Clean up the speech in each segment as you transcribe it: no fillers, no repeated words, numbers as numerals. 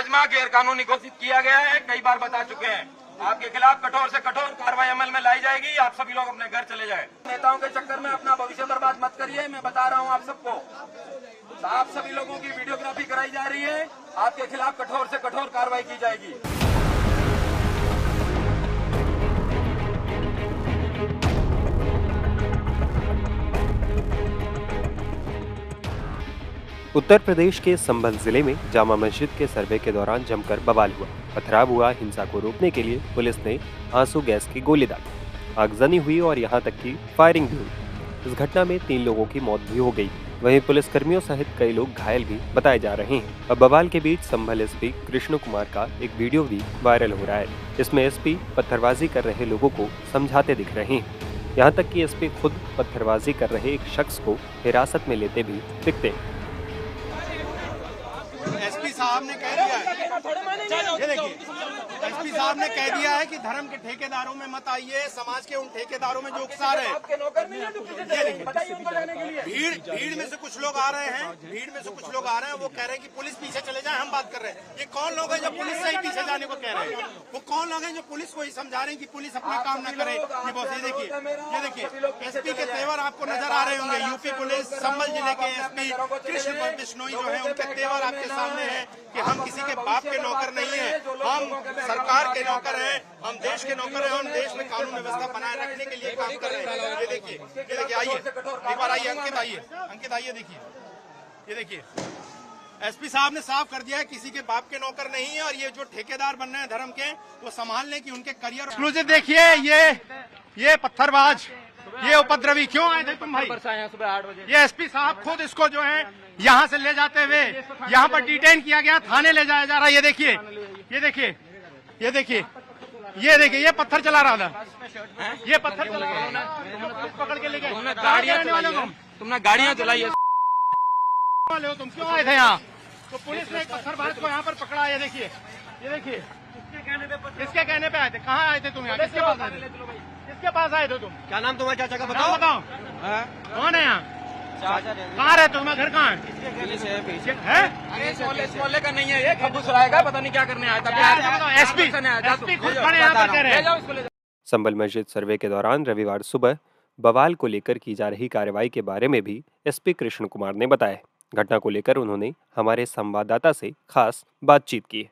मुलाजमा गैर कानूनी घोषित किया गया है, कई बार बता चुके हैं। आपके खिलाफ कठोर से कठोर कार्रवाई अमल में लाई जाएगी। आप सभी लोग अपने घर चले जाएं। नेताओं के चक्कर में अपना भविष्य बर्बाद मत करिए। मैं बता रहा हूं आप सबको, आप सभी लोगों की वीडियोग्राफी कराई जा रही है। आपके खिलाफ कठोर से कठोर कार्रवाई की जाएगी। उत्तर प्रदेश के संभल जिले में जामा मस्जिद के सर्वे के दौरान जमकर बवाल हुआ। पथराव हुआ। हिंसा को रोकने के लिए पुलिस ने आंसू गैस की गोली दागी, आगजनी हुई और यहां तक कि फायरिंग भी हुई। इस घटना में 3 लोगों की मौत भी हो गई। वहीं पुलिसकर्मियों सहित कई लोग घायल भी बताए जा रहे हैं। अब बवाल के बीच संभल एसपी कृष्ण कुमार का एक वीडियो भी वायरल हो रहा है। इसमें एसपी पत्थरबाजी कर रहे लोगों को समझाते दिख रहे हैं। यहाँ तक कि एसपी खुद पत्थरबाजी कर रहे एक शख्स को हिरासत में लेते भी दिखते हैं। एसपी साहब ने कह दिया है, ये देखिए, एसपी साहब ने कह दिया है कि धर्म के ठेकेदारों में मत आइए, समाज के उन ठेकेदारों में जो उकसार है। भीड़ में से कुछ लोग आ रहे हैं, वो कह रहे हैं कि पुलिस पीछे चले जाए, हम बात कर रहे हैं। ये कौन लोग हैं जो पुलिस से ही पीछे जाने को कह रहे हैं? वो कौन लोग हैं जो पुलिस को ही समझा रहे हैं कि पुलिस अपना काम न करे? ये देखिए एसपी के तेवर आपको नजर आ रहे होंगे। यूपी पुलिस संभल जिले के एसपी कृष्ण बिश्नोई जो है, उनके तेवर आपके सामने है कि हम किसी के बाप के नौकर नहीं है, हम सरकार के नौकर हैं, हम देश के नौकर हैं, हम देश में कानून व्यवस्था बनाए रखने के लिए काम कर रहे हैं। ये देखिए आइए, एक बार आइए, अंकित आइए, ये देखिए एसपी साहब ने साफ कर दिया है किसी के बाप के नौकर नहीं है। और ये जो ठेकेदार बन रहे हैं धर्म के, वो संभाल लें कि उनके करियर एक्सक्लूसिव। देखिए ये पत्थरबाज, ये उपद्रवी क्यों आए थे तुम भाई? सुबह 8 बजे ये एसपी साहब खुद इसको जो है यहाँ से ले जाते हुए यहाँ पर डिटेन किया गया, थाने ले जाया जा रहा है। ये देखिए ये पत्थर चला रहा था, ये पत्थर चला रहा था, पकड़ के ले गए। तुमने गाड़ियाँ चलाई वाले हो, तुम क्यों आए थे यहाँ? तो पुलिस ने एक पत्थरबाज को यहाँ पर पकड़ा। ये देखिए किसके कहने पे आए थे? कहाँ आए थे तुम यहाँ? किसके पास आए थे? किसके पास आए थे तुम? क्या नाम तुम्हारे चाचा का? बताओ कौन है यहाँ? कहाँ रहते हो? मैं घर कहाँ है? इस मोहल्ले का नहीं है ये, खबूसराएगा, पता नहीं क्या करने आया था। एसपी खुद खड़े यहाँ पर कह रहे हैं। संभल मस्जिद सर्वे के दौरान रविवार सुबह बवाल को लेकर की जा रही कार्रवाई के बारे में भी एसपी कृष्ण कुमार ने बताया। घटना को लेकर उन्होंने हमारे संवाददाता से खास बातचीत की।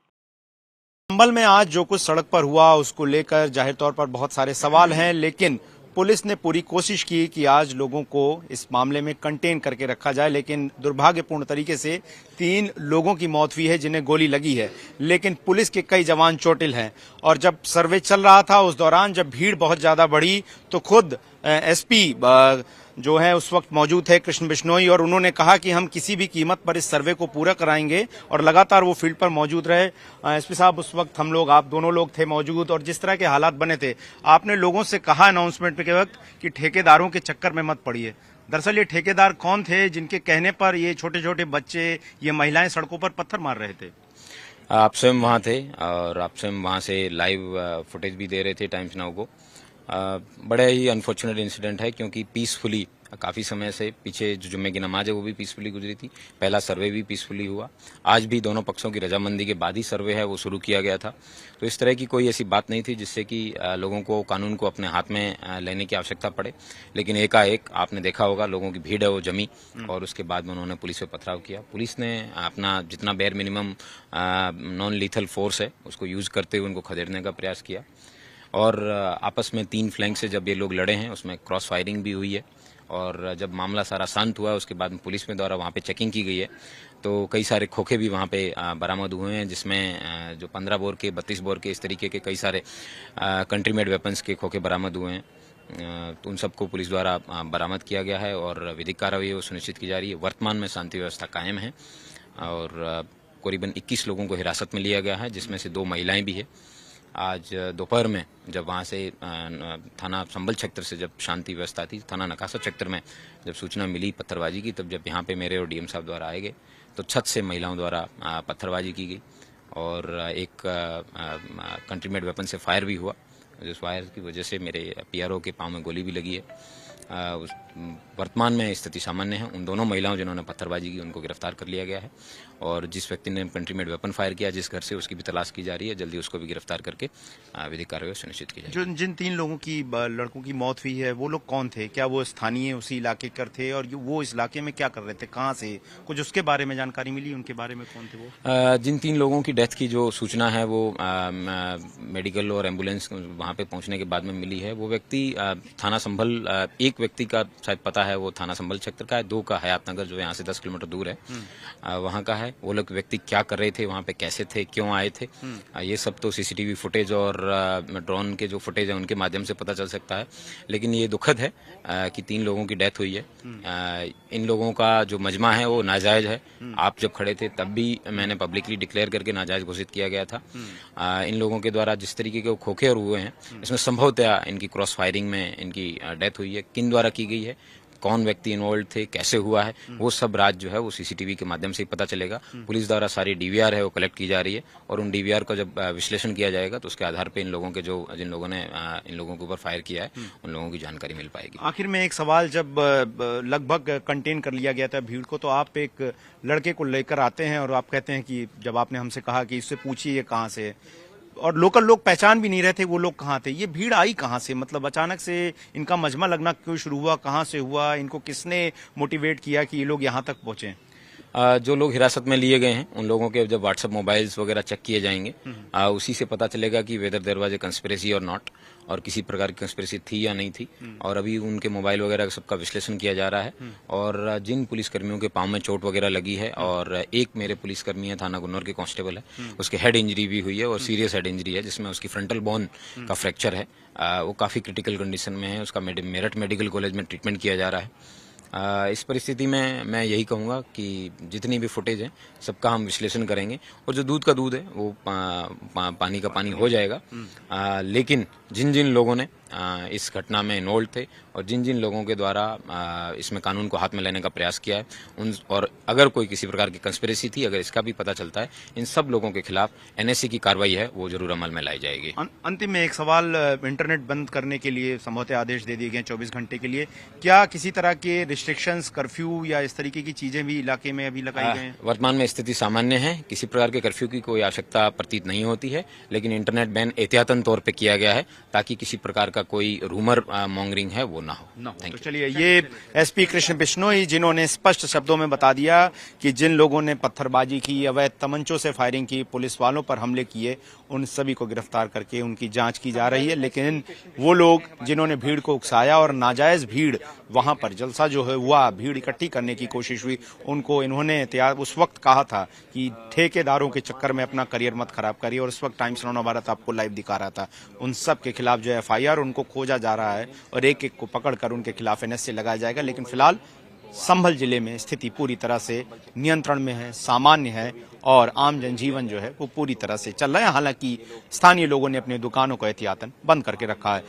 संभल में आज जो कुछ सड़क पर हुआ उसको लेकर जाहिर तौर पर बहुत सारे सवाल हैं, लेकिन पुलिस ने पूरी कोशिश की कि आज लोगों को इस मामले में कंटेन करके रखा जाए। लेकिन दुर्भाग्यपूर्ण तरीके से 3 लोगों की मौत हुई है जिन्हें गोली लगी है, लेकिन पुलिस के कई जवान चोटिल हैं। और जब सर्वे चल रहा था उस दौरान जब भीड़ बहुत ज्यादा बढ़ी तो खुद एसपी जो है उस वक्त मौजूद थे कृष्ण बिश्नोई, और उन्होंने कहा कि हम किसी भी कीमत पर इस सर्वे को पूरा कराएंगे, और लगातार वो फील्ड पर मौजूद रहे। एसपी साहब उस वक्त आप दोनों लोग थे मौजूद, और जिस तरह के हालात बने थे, आपने लोगों से कहा अनाउंसमेंट के वक्त कि ठेकेदारों के चक्कर में मत पड़िए। दरअसल ये ठेकेदार कौन थे जिनके कहने पर ये छोटे छोटे बच्चे, ये महिलाएं सड़कों पर पत्थर मार रहे थे? आप स्वयं वहाँ थे और आप स्वयं वहाँ से लाइव फुटेज भी दे रहे थे टाइम्स नाउ को। बड़ा ही अनफॉर्चुनेट इंसिडेंट है, क्योंकि पीसफुली काफ़ी समय से पीछे जो जुम्मे की नमाज है वो भी पीसफुली गुजरी थी, पहला सर्वे भी पीसफुली हुआ, आज भी दोनों पक्षों की रजामंदी के बाद ही सर्वे है वो शुरू किया गया था। तो इस तरह की कोई ऐसी बात नहीं थी जिससे कि लोगों को कानून को अपने हाथ में लेने की आवश्यकता पड़े। लेकिन एकाएक आपने देखा होगा लोगों की भीड़ है वो जमी, और उसके बाद में उन्होंने पुलिस पे पथराव किया। पुलिस ने अपना जितना bare minimum non lethal force है उसको यूज करते हुए उनको खदेड़ने का प्रयास किया, और आपस में 3 फ्लैंक से जब ये लोग लड़े हैं उसमें क्रॉस फायरिंग भी हुई है। और जब मामला सारा शांत हुआ उसके बाद में में द्वारा वहाँ पे चेकिंग की गई है, तो कई सारे खोखे भी वहाँ पे बरामद हुए हैं, जिसमें जो 15 बोर के, 32 बोर के, इस तरीके के कई सारे कंट्री मेड वेपन्स के खोखे बरामद हुए हैं। तो उन सबको पुलिस द्वारा बरामद किया गया है और विधिक कार्रवाई वो सुनिश्चित की जा रही है। वर्तमान में शांति व्यवस्था कायम है और करीबन 21 लोगों को हिरासत में लिया गया है, जिसमें से 2 महिलाएं भी है। आज दोपहर में जब वहाँ से थाना संभल क्षेत्र से जब शांति व्यवस्था थी, थाना नकासा क्षेत्र में जब सूचना मिली पत्थरबाजी की, तब जब यहाँ पे मेरे और डीएम साहब द्वारा आए गए तो छत से महिलाओं द्वारा पत्थरबाजी की गई और एक कंट्री मेड वेपन से फायर भी हुआ, जिस फायर की वजह से मेरे पीआरओ के पाँव में गोली भी लगी है। वर्तमान में स्थिति सामान्य है। उन दोनों महिलाओं जिन्होंने पत्थरबाजी की उनको गिरफ्तार कर लिया गया है और जिस व्यक्ति ने कंट्री मेड वेपन फायर किया जिस घर से, उसकी भी तलाश की जा रही है। जल्दी उसको भी गिरफ्तार करके विधिक कार्रवाई सुनिश्चित की जाएगी। जिन 3 लोगों की लड़कों की मौत हुई है वो लोग कौन थे? क्या वो स्थानीय उसी इलाके कर थे और वो इस इलाके में क्या कर रहे थे, कहाँ से, कुछ उसके बारे में जानकारी मिली? उनके बारे में कौन थे वो? जिन 3 लोगों की डेथ की जो सूचना है वो मेडिकल और एम्बुलेंस वहां पे पहुंचने के बाद में मिली है। वो व्यक्ति थाना संभल, एक व्यक्ति का शायद पता है वो थाना संभल क्षेत्र का है, 2 का हयात नगर जो यहाँ से 10 किलोमीटर दूर है वहाँ का है। वो लोग व्यक्ति क्या कर रहे थे, वहाँ पे कैसे थे, क्यों आए थे, ये सब तो सीसीटीवी फुटेज और ड्रोन के जो फुटेज है उनके माध्यम से पता चल सकता है। लेकिन ये दुखद है कि 3 लोगों की डेथ हुई है। इन लोगों का जो मजमा है वो नाजायज है। आप जब खड़े थे तब भी मैंने पब्लिकली डिक्लेयर करके नाजायज घोषित किया गया था। इन लोगों के द्वारा जिस तरीके के खोखे और हुए हैं, इसमें संभवतः इनकी क्रॉस फायरिंग में इनकी डेथ हुई है। किन द्वारा की गई है, कौन व्यक्ति इन्वॉल्व थे, कैसे हुआ है, वो सब राज जो है वो सीसीटीवी के माध्यम से ही पता चलेगा। पुलिस द्वारा सारी डीवीआर है वो कलेक्ट की जा रही है और उन डीवीआर का जब विश्लेषण किया जाएगा तो उसके आधार पे इन लोगों के जिन लोगों ने इन लोगों के ऊपर फायर किया है उन लोगों की जानकारी मिल पाएगी। आखिर में एक सवाल, जब लगभग कंटेन कर लिया गया था भीड़ को, तो आप एक लड़के को लेकर आते हैं और आप कहते हैं कि जब आपने हमसे कहा कि इससे पूछिए कहाँ से, और लोकल लोग पहचान भी नहीं रहे थे वो लोग कहाँ थे, ये भीड़ आई कहाँ से? मतलब अचानक से इनका मजमा लगना क्यों शुरू हुआ, कहाँ से हुआ, इनको किसने मोटिवेट किया कि ये लोग यहाँ तक पहुंचे? जो लोग हिरासत में लिए गए हैं उन लोगों के जब व्हाट्सएप मोबाइल्स वगैरह चेक किए जाएंगे उसी से पता चलेगा कि whether there was a conspiracy और नॉट, और किसी प्रकार की कंस्पिरेसी थी या नहीं थी। और अभी उनके मोबाइल वगैरह सबका विश्लेषण किया जा रहा है और जिन पुलिसकर्मियों के पांव में चोट वगैरह लगी है और एक मेरे पुलिसकर्मी है थाना गुन्नौर के कांस्टेबल है, उसके हेड इंजरी भी हुई है और सीरियस हेड इंजरी है जिसमें उसकी फ्रंटल बोन का फ्रैक्चर है। वो काफी क्रिटिकल कंडीशन में है। उसका मेरठ मेडिकल कॉलेज में ट्रीटमेंट किया जा रहा है। इस परिस्थिति में मैं यही कहूँगा कि जितनी भी फुटेज है सबका हम विश्लेषण करेंगे और जो दूध का दूध है वो पानी का पानी हो जाएगा। लेकिन जिन जिन लोगों ने इस घटना में इन्वॉल्व थे और जिन जिन लोगों के द्वारा इसमें कानून को हाथ में लेने का प्रयास किया है उन, और अगर कोई किसी प्रकार की कंस्पिरेसी थी, अगर इसका भी पता चलता है, इन सब लोगों के खिलाफ एनएससी की कार्रवाई है वो जरूर अमल में लाई जाएगी। अंतिम में एक सवाल, इंटरनेट बंद करने के लिए संभवतः आदेश दे दिए गए 24 घंटे के लिए, क्या किसी तरह के रिस्ट्रिक्शंस, कर्फ्यू या इस तरीके की चीजें भी इलाके में अभी लगाई गई हैं? वर्तमान में स्थिति सामान्य है, किसी प्रकार के कर्फ्यू की कोई आवश्यकता प्रतीत नहीं होती है, लेकिन इंटरनेट बैन एहतियातन तौर पर किया गया है ताकि किसी प्रकार का कोई रूमर मॉन्गरिंग है वो ना हो। तो चलिए, ये एसपी कृष्ण बिश्नोई जिन्होंने स्पष्ट शब्दों में बता दिया कि जिन लोगों ने पत्थरबाजी की, अवैध तमंचों से फायरिंग की, पुलिस वालों पर हमले किए, उन सभी को गिरफ्तार करके उनकी जांच की जा रही है। लेकिन वो लोग जिन्होंने भीड़ को उकसाया और नाजायज भीड़ वहां पर जलसा जो है हुआ, भीड़ इकट्ठी करने की कोशिश हुई, उनको इन्होंने उस वक्त कहा था कि ठेकेदारों के चक्कर में अपना करियर मत खराब करिए, और उस वक्त टाइम्स नौ भारत आपको लाइव दिखा रहा था। उन सब के खिलाफ जो एफआईआर उनको खोजा जा रहा है और एक एक को पकड़कर उनके खिलाफ एनएसए लगाया जाएगा। लेकिन फिलहाल संभल जिले में स्थिति पूरी तरह से नियंत्रण में है, सामान्य है और आम जनजीवन जो है वो पूरी तरह से चल रहा है। हालांकि स्थानीय लोगों ने अपनी दुकानों को एहतियातन बंद करके रखा है।